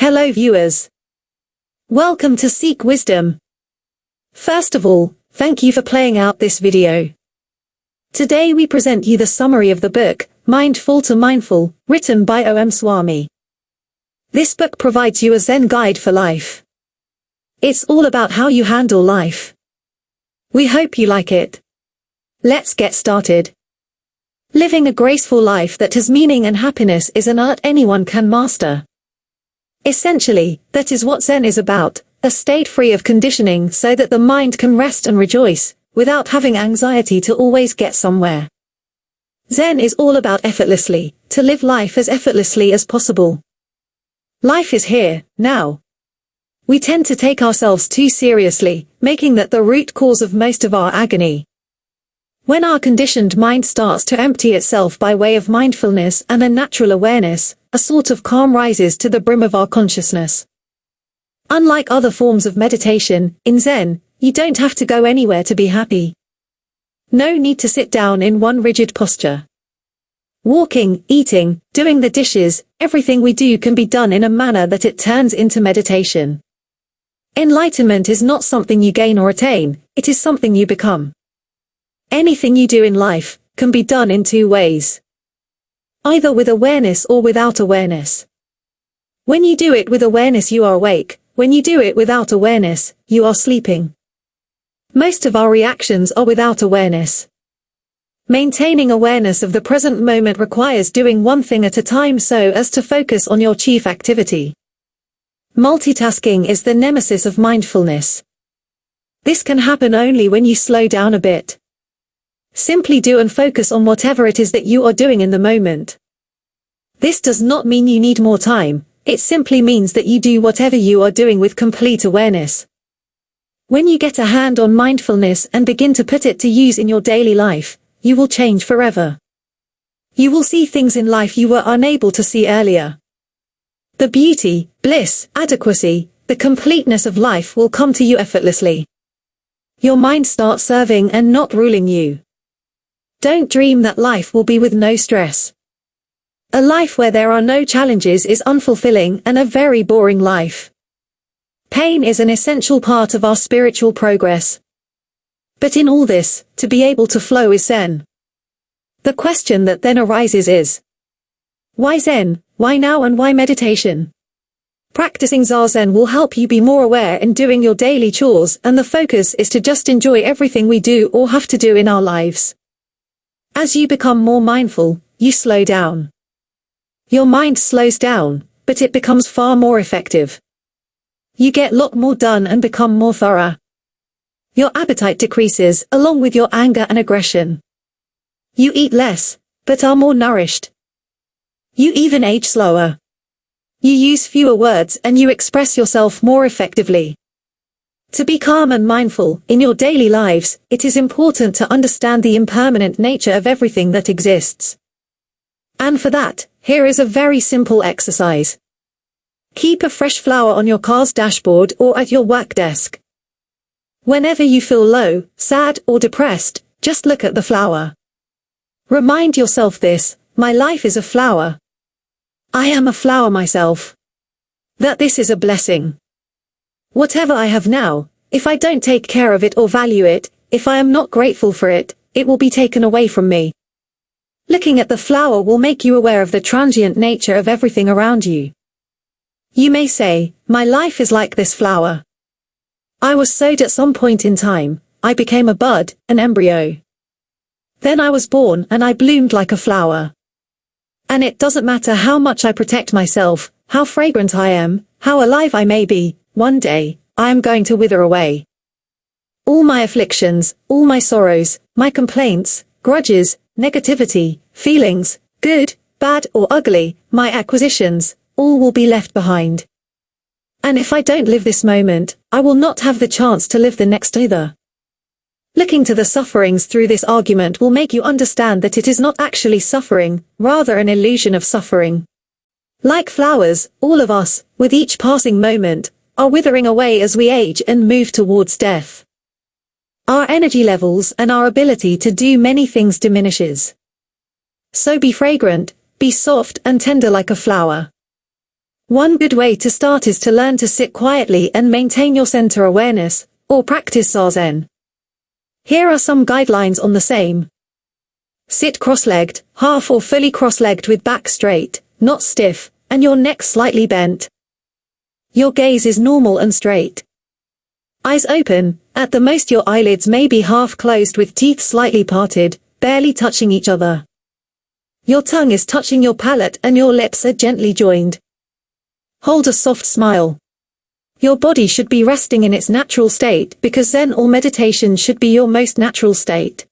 Hello viewers. Welcome to Seek Wisdom. First of all, thank you for playing out this video. Today we present you the summary of the book, Mindful to Mindful, written by Swami. This book provides you a Zen guide for life. It's all about how you handle life. We hope you like it. Let's get started. Living a graceful life that has meaning and happiness is an art anyone can master. Essentially, that is what Zen is about, a state free of conditioning so that the mind can rest and rejoice, without having anxiety to always get somewhere. Zen is all about effortlessly, to live life as effortlessly as possible. Life is here, now. We tend to take ourselves too seriously, making that the root cause of most of our agony. When our conditioned mind starts to empty itself by way of mindfulness and a natural awareness, a sort of calm rises to the brim of our consciousness. Unlike other forms of meditation, in Zen, you don't have to go anywhere to be happy. No need to sit down in one rigid posture. Walking, eating, doing the dishes, everything we do can be done in a manner that it turns into meditation. Enlightenment is not something you gain or attain, it is something you become. Anything you do in life can be done in two ways. Either with awareness or without awareness. When you do it with awareness you are awake, when you do it without awareness, you are sleeping. Most of our reactions are without awareness. Maintaining awareness of the present moment requires doing one thing at a time so as to focus on your chief activity. Multitasking is the nemesis of mindfulness. This can happen only when you slow down a bit. Simply do and focus on whatever it is that you are doing in the moment. This does not mean you need more time, it simply means that you do whatever you are doing with complete awareness. When you get a hand on mindfulness and begin to put it to use in your daily life, you will change forever. You will see things in life you were unable to see earlier. The beauty, bliss, adequacy, the completeness of life will come to you effortlessly. Your mind starts serving and not ruling you. Don't dream that life will be with no stress. A life where there are no challenges is unfulfilling and a very boring life. Pain is an essential part of our spiritual progress. But in all this, to be able to flow is Zen. The question that then arises is, why Zen, why now and why meditation? Practicing Zazen will help you be more aware in doing your daily chores, and the focus is to just enjoy everything we do or have to do in our lives. As you become more mindful, you slow down. Your mind slows down, but it becomes far more effective. You get a lot more done and become more thorough. Your appetite decreases, along with your anger and aggression. You eat less, but are more nourished. You even age slower. You use fewer words and you express yourself more effectively. To be calm and mindful in your daily lives, it is important to understand the impermanent nature of everything that exists. And for that, here is a very simple exercise. Keep a fresh flower on your car's dashboard or at your work desk. Whenever you feel low, sad, or depressed, just look at the flower. Remind yourself this: my life is a flower. I am a flower myself. That this is a blessing. Whatever I have now, if I don't take care of it or value it, if I am not grateful for it, it will be taken away from me. Looking at the flower will make you aware of the transient nature of everything around you. You may say, my life is like this flower. I was sowed at some point in time, I became a bud, an embryo. Then I was born and I bloomed like a flower. And it doesn't matter how much I protect myself, how fragrant I am, how alive I may be, one day, I am going to wither away. All my afflictions, all my sorrows, my complaints, grudges, negativity, feelings, good, bad or ugly, my acquisitions, all will be left behind. And if I don't live this moment, I will not have the chance to live the next either. Looking to the sufferings through this argument will make you understand that it is not actually suffering, rather an illusion of suffering. Like flowers, all of us, with each passing moment, are withering away as we age and move towards death. Our energy levels and our ability to do many things diminishes. So be fragrant, be soft and tender like a flower. One good way to start is to learn to sit quietly and maintain your center awareness, or practice Zazen. Here are some guidelines on the same. Sit cross-legged, half or fully cross-legged with back straight, not stiff, and your neck slightly bent. Your gaze is normal and straight. Eyes open, at the most your eyelids may be half closed with teeth slightly parted, barely touching each other. Your tongue is touching your palate and your lips are gently joined. Hold a soft smile. Your body should be resting in its natural state because Zen or meditation should be your most natural state.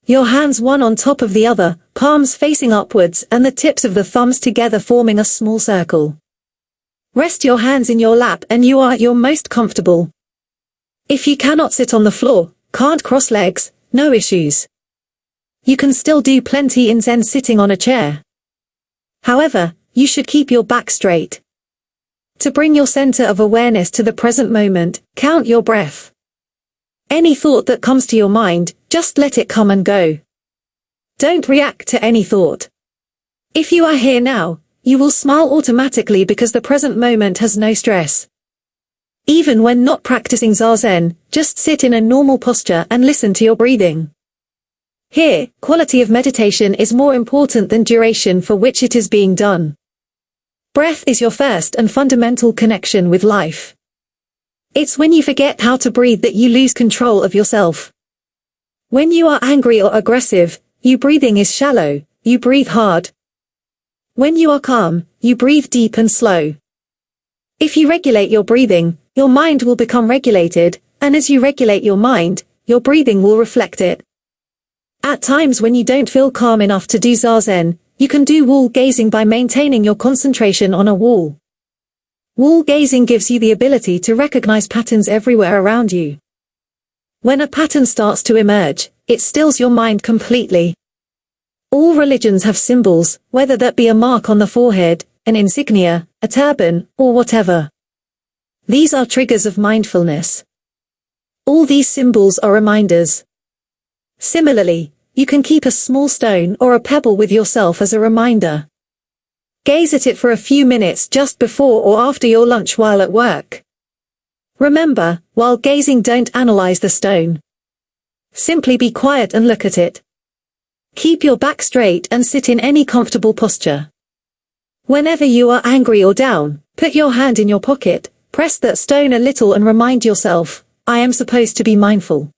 Your hands one on top of the other, palms facing upwards and the tips of the thumbs together forming a small circle. Rest your hands in your lap and you are at your most comfortable. If you cannot sit on the floor, can't cross legs, no issues. You can still do plenty in Zen sitting on a chair. However, you should keep your back straight. To bring your center of awareness to the present moment, count your breath. Any thought that comes to your mind, just let it come and go. Don't react to any thought. If you are here now, you will smile automatically because the present moment has no stress. Even when not practicing Zazen, just sit in a normal posture and listen to your breathing. Here, quality of meditation is more important than duration for which it is being done. Breath is your first and fundamental connection with life. It's when you forget how to breathe that you lose control of yourself. When you are angry or aggressive, your breathing is shallow, you breathe hard. When you are calm, you breathe deep and slow. If you regulate your breathing, your mind will become regulated, and as you regulate your mind, your breathing will reflect it. At times when you don't feel calm enough to do Zazen, you can do wall gazing by maintaining your concentration on a wall. Wall gazing gives you the ability to recognize patterns everywhere around you. When a pattern starts to emerge, it stills your mind completely. All religions have symbols, whether that be a mark on the forehead, an insignia, a turban, or whatever. These are triggers of mindfulness. All these symbols are reminders. Similarly, you can keep a small stone or a pebble with yourself as a reminder. Gaze at it for a few minutes just before or after your lunch while at work. Remember, while gazing, don't analyze the stone. Simply be quiet and look at it. Keep your back straight and sit in any comfortable posture. Whenever you are angry or down, put your hand in your pocket, press that stone a little and remind yourself, I am supposed to be mindful.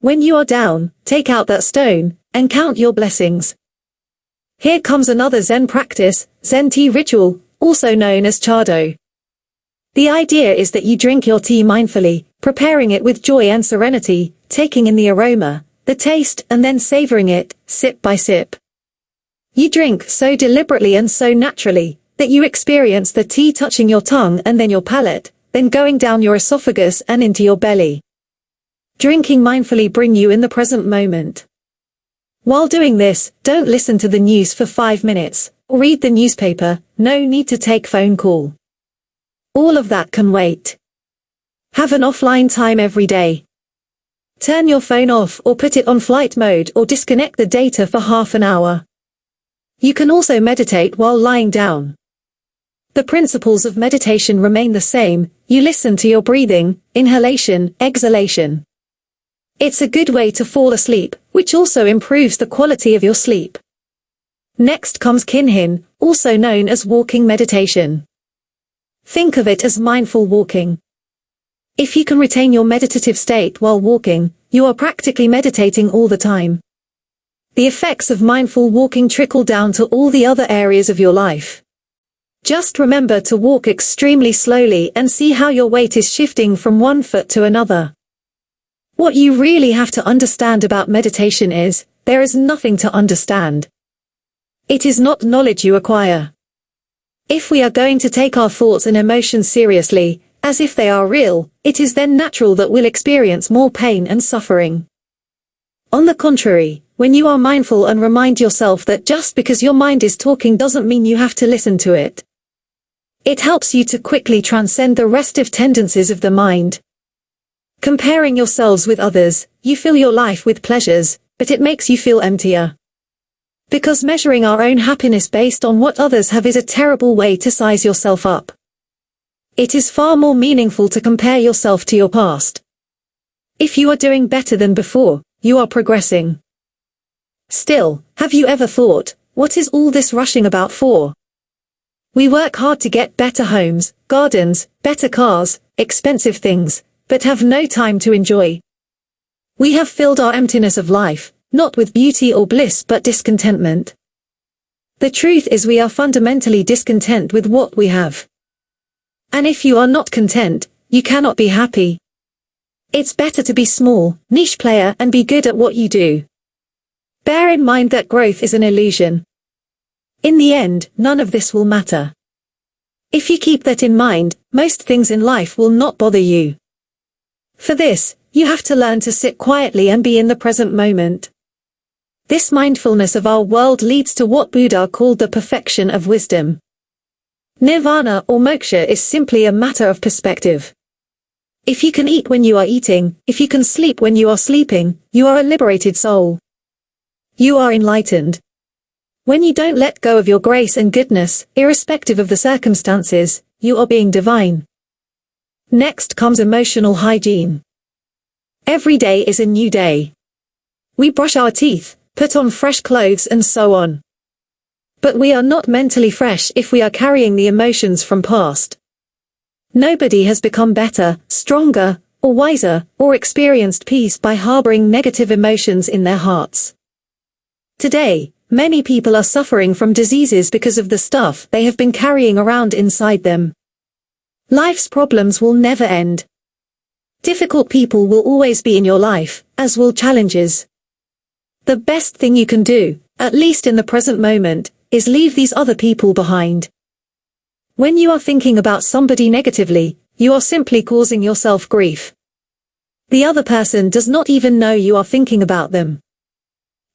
When you are down, take out that stone, and count your blessings. Here comes another Zen practice, Zen tea ritual, also known as chado. The idea is that you drink your tea mindfully, preparing it with joy and serenity, taking in the aroma, the taste, and then savoring it, sip by sip. You drink so deliberately and so naturally, that you experience the tea touching your tongue and then your palate, then going down your esophagus and into your belly. Drinking mindfully brings you in the present moment. While doing this, don't listen to the news for 5 minutes, or read the newspaper, no need to take phone call. All of that can wait. Have an offline time every day. Turn your phone off or put it on flight mode or disconnect the data for half an hour. You can also meditate while lying down. The principles of meditation remain the same, you listen to your breathing, inhalation, exhalation. It's a good way to fall asleep, which also improves the quality of your sleep. Next comes Kinhin, also known as walking meditation. Think of it as mindful walking. If you can retain your meditative state while walking, you are practically meditating all the time. The effects of mindful walking trickle down to all the other areas of your life. Just remember to walk extremely slowly and see how your weight is shifting from one foot to another. What you really have to understand about meditation is, there is nothing to understand. It is not knowledge you acquire. If we are going to take our thoughts and emotions seriously, as if they are real, it is then natural that we'll experience more pain and suffering. On the contrary, when you are mindful and remind yourself that just because your mind is talking doesn't mean you have to listen to it. It helps you to quickly transcend the restive tendencies of the mind. Comparing yourselves with others, you fill your life with pleasures, but it makes you feel emptier. Because measuring our own happiness based on what others have is a terrible way to size yourself up. It is far more meaningful to compare yourself to your past. If you are doing better than before, you are progressing. Still, have you ever thought, what is all this rushing about for? We work hard to get better homes, gardens, better cars, expensive things, but have no time to enjoy. We have filled our emptiness of life, not with beauty or bliss but discontentment. The truth is we are fundamentally discontent with what we have. And if you are not content, you cannot be happy. It's better to be small, niche player and be good at what you do. Bear in mind that growth is an illusion. In the end, none of this will matter. If you keep that in mind, most things in life will not bother you. For this, you have to learn to sit quietly and be in the present moment. This mindfulness of our world leads to what Buddha called the perfection of wisdom. Nirvana or moksha is simply a matter of perspective. If you can eat when you are eating, if you can sleep when you are sleeping, you are a liberated soul. You are enlightened. When you don't let go of your grace and goodness, irrespective of the circumstances, you are being divine. Next comes emotional hygiene. Every day is a new day. We brush our teeth, put on fresh clothes and so on. But we are not mentally fresh if we are carrying the emotions from past. Nobody has become better, stronger, or wiser, or experienced peace by harboring negative emotions in their hearts. Today, many people are suffering from diseases because of the stuff they have been carrying around inside them. Life's problems will never end. Difficult people will always be in your life, as will challenges. The best thing you can do, at least in the present moment, is leave these other people behind. When you are thinking about somebody negatively, you are simply causing yourself grief. The other person does not even know you are thinking about them.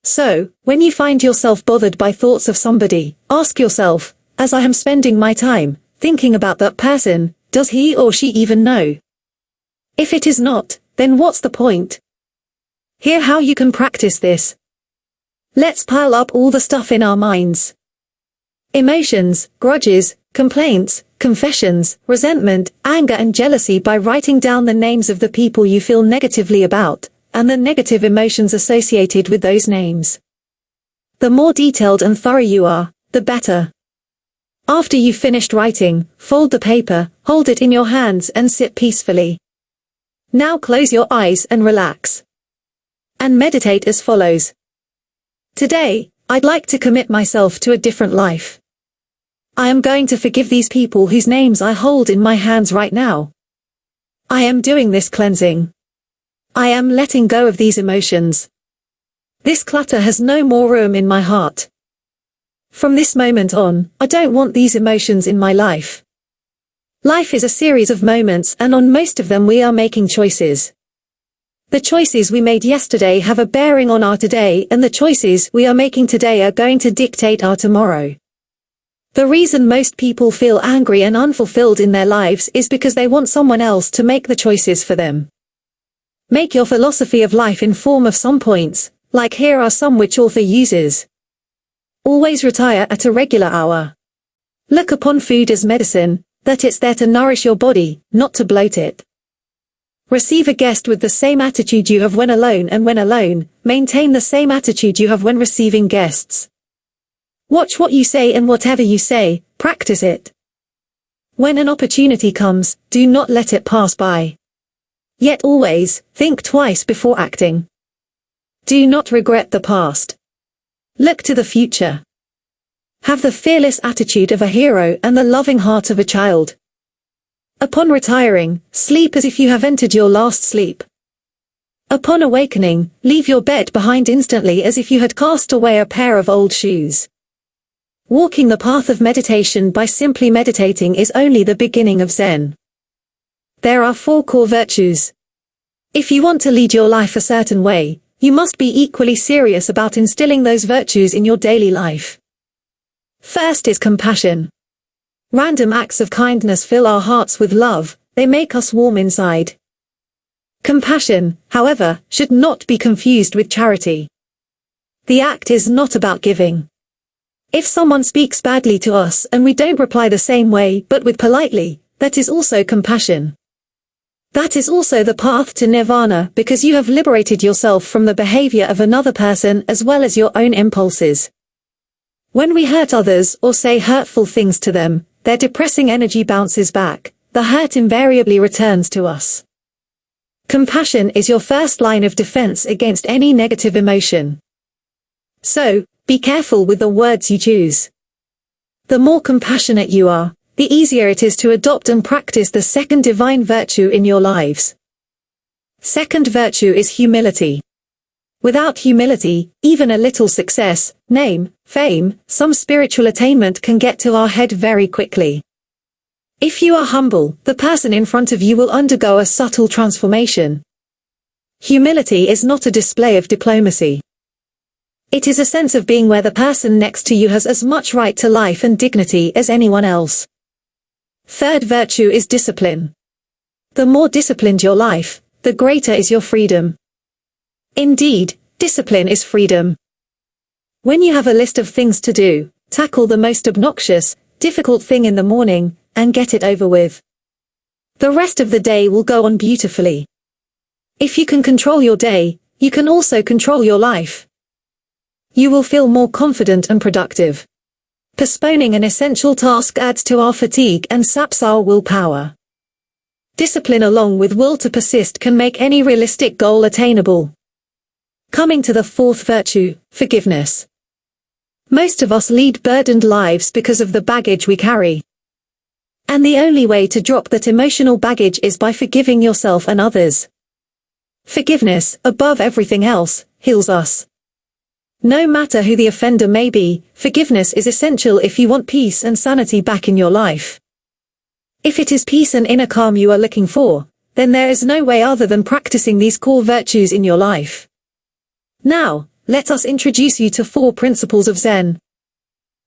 So, when you find yourself bothered by thoughts of somebody, ask yourself, as I am spending my time thinking about that person, does he or she even know? If it is not, then what's the point? Hear how you can practice this. Let's pile up all the stuff in our minds. Emotions, grudges, complaints, confessions, resentment, anger and jealousy by writing down the names of the people you feel negatively about, and the negative emotions associated with those names. The more detailed and thorough you are, the better. After you've finished writing, fold the paper, hold it in your hands and sit peacefully. Now close your eyes and relax. And meditate as follows. Today, I'd like to commit myself to a different life. I am going to forgive these people whose names I hold in my hands right now. I am doing this cleansing. I am letting go of these emotions. This clutter has no more room in my heart. From this moment on, I don't want these emotions in my life. Life is a series of moments and on most of them we are making choices. The choices we made yesterday have a bearing on our today and the choices we are making today are going to dictate our tomorrow. The reason most people feel angry and unfulfilled in their lives is because they want someone else to make the choices for them. Make your philosophy of life in form of some points, like here are some which author uses. Always retire at a regular hour. Look upon food as medicine, that it's there to nourish your body, not to bloat it. Receive a guest with the same attitude you have when alone and when alone, maintain the same attitude you have when receiving guests. Watch what you say and whatever you say, practice it. When an opportunity comes, do not let it pass by. Yet always, think twice before acting. Do not regret the past. Look to the future. Have the fearless attitude of a hero and the loving heart of a child. Upon retiring, sleep as if you have entered your last sleep. Upon awakening, leave your bed behind instantly as if you had cast away a pair of old shoes. Walking the path of meditation by simply meditating is only the beginning of Zen. There are 4 core virtues. If you want to lead your life a certain way, you must be equally serious about instilling those virtues in your daily life. First is compassion. Random acts of kindness fill our hearts with love, they make us warm inside. Compassion, however, should not be confused with charity. The act is not about giving. If someone speaks badly to us and we don't reply the same way but with politely, that is also compassion. That is also the path to nirvana because you have liberated yourself from the behavior of another person as well as your own impulses. When we hurt others or say hurtful things to them, their depressing energy bounces back. The hurt invariably returns to us. Compassion is your first line of defense against any negative emotion. So, be careful with the words you choose. The more compassionate you are, the easier it is to adopt and practice the second divine virtue in your lives. Second virtue is humility. Without humility, even a little success, name, fame, some spiritual attainment can get to our head very quickly. If you are humble, the person in front of you will undergo a subtle transformation. Humility is not a display of diplomacy. It is a sense of being where the person next to you has as much right to life and dignity as anyone else. Third virtue is discipline. The more disciplined your life, the greater is your freedom. Indeed, discipline is freedom. When you have a list of things to do, tackle the most obnoxious, difficult thing in the morning, and get it over with. The rest of the day will go on beautifully. If you can control your day, you can also control your life. You will feel more confident and productive. Postponing an essential task adds to our fatigue and saps our willpower. Discipline along with will to persist can make any realistic goal attainable. Coming to the fourth virtue, forgiveness. Most of us lead burdened lives because of the baggage we carry. And the only way to drop that emotional baggage is by forgiving yourself and others. Forgiveness, above everything else, heals us. No matter who the offender may be, forgiveness is essential if you want peace and sanity back in your life. If it is peace and inner calm you are looking for, then there is no way other than practicing these core virtues in your life. Now, let us introduce you to 4 principles of Zen.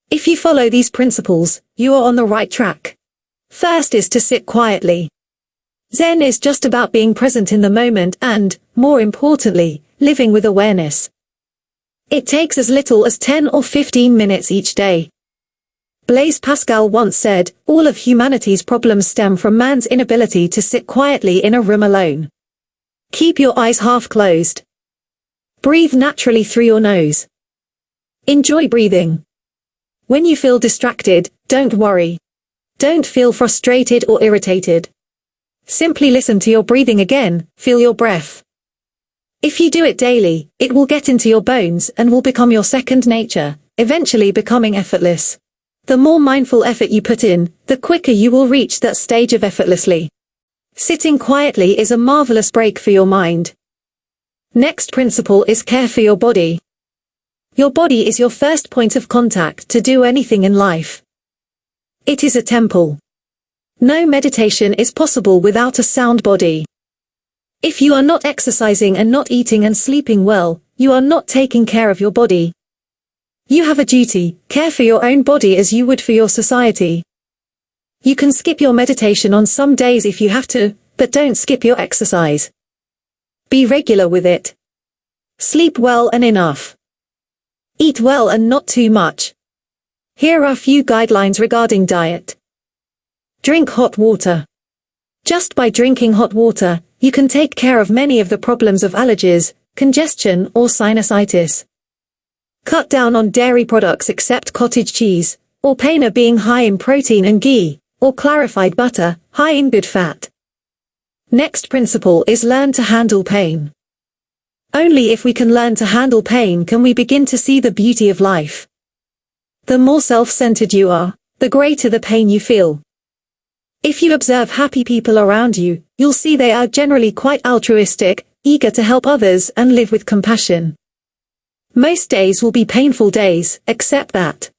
If you follow these principles, you are on the right track. First is to sit quietly. Zen is just about being present in the moment and, more importantly, living with awareness. It takes as little as 10 or 15 minutes each day. Blaise Pascal once said, all of humanity's problems stem from man's inability to sit quietly in a room alone. Keep your eyes half closed. Breathe naturally through your nose. Enjoy breathing. When you feel distracted, don't worry. Don't feel frustrated or irritated. Simply listen to your breathing again, feel your breath. If you do it daily, it will get into your bones and will become your second nature, eventually becoming effortless. The more mindful effort you put in, the quicker you will reach that stage of effortlessly. Sitting quietly is a marvelous break for your mind. Next principle is care for your body. Your body is your first point of contact to do anything in life. It is a temple. No meditation is possible without a sound body. If you are not exercising and not eating and sleeping well, you are not taking care of your body. You have a duty, care for your own body as you would for your society. You can skip your meditation on some days if you have to, but don't skip your exercise. Be regular with it. Sleep well and enough. Eat well and not too much. Here are a few guidelines regarding diet. Drink hot water. Just by drinking hot water, you can take care of many of the problems of allergies, congestion or sinusitis. Cut down on dairy products except cottage cheese, or paneer being high in protein and ghee, or clarified butter, high in good fat. Next principle is learn to handle pain. Only if we can learn to handle pain can we begin to see the beauty of life. The more self-centered you are, the greater the pain you feel. If you observe happy people around you, you'll see they are generally quite altruistic, eager to help others and live with compassion. Most days will be painful days, accept that.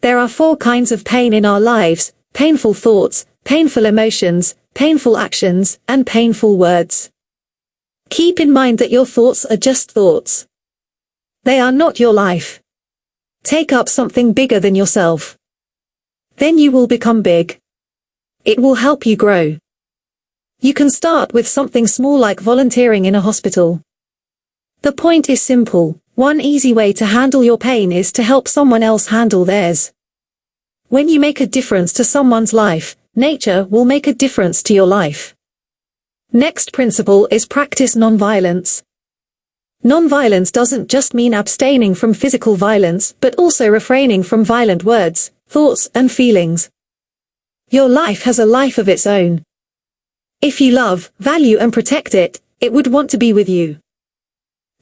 There are 4 kinds of pain in our lives: painful thoughts, painful emotions, painful actions, and painful words. Keep in mind that your thoughts are just thoughts. They are not your life. Take up something bigger than yourself. Then you will become big. It will help you grow. You can start with something small like volunteering in a hospital. The point is simple: One easy way to handle your pain is to help someone else handle theirs. When you make a difference to someone's life, nature will make a difference to your life. Next principle is practice nonviolence. Nonviolence doesn't just mean abstaining from physical violence, but also refraining from violent words, thoughts, and feelings. Your life has a life of its own. If you love, value, and protect it, it would want to be with you.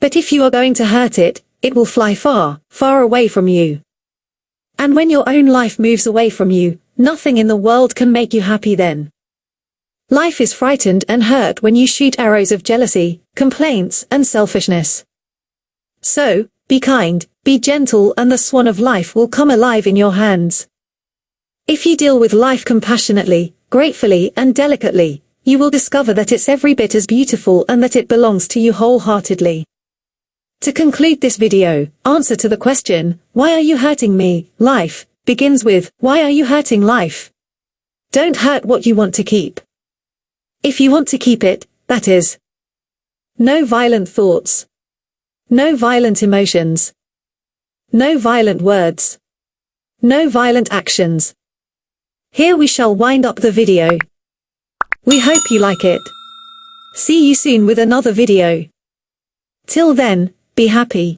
But if you are going to hurt it, it will fly far, far away from you. And when your own life moves away from you, nothing in the world can make you happy then. Life is frightened and hurt when you shoot arrows of jealousy, complaints, and selfishness. So, be kind, be gentle, and the swan of life will come alive in your hands. If you deal with life compassionately, gratefully, and delicately, you will discover that it's every bit as beautiful and that it belongs to you wholeheartedly. To conclude this video, answer to the question, why are you hurting me? Life begins with, why are you hurting life? Don't hurt what you want to keep. If you want to keep it, that is. No violent thoughts. No violent emotions. No violent words. No violent actions. Here we shall wind up the video. We hope you like it. See you soon with another video. Till then, be happy.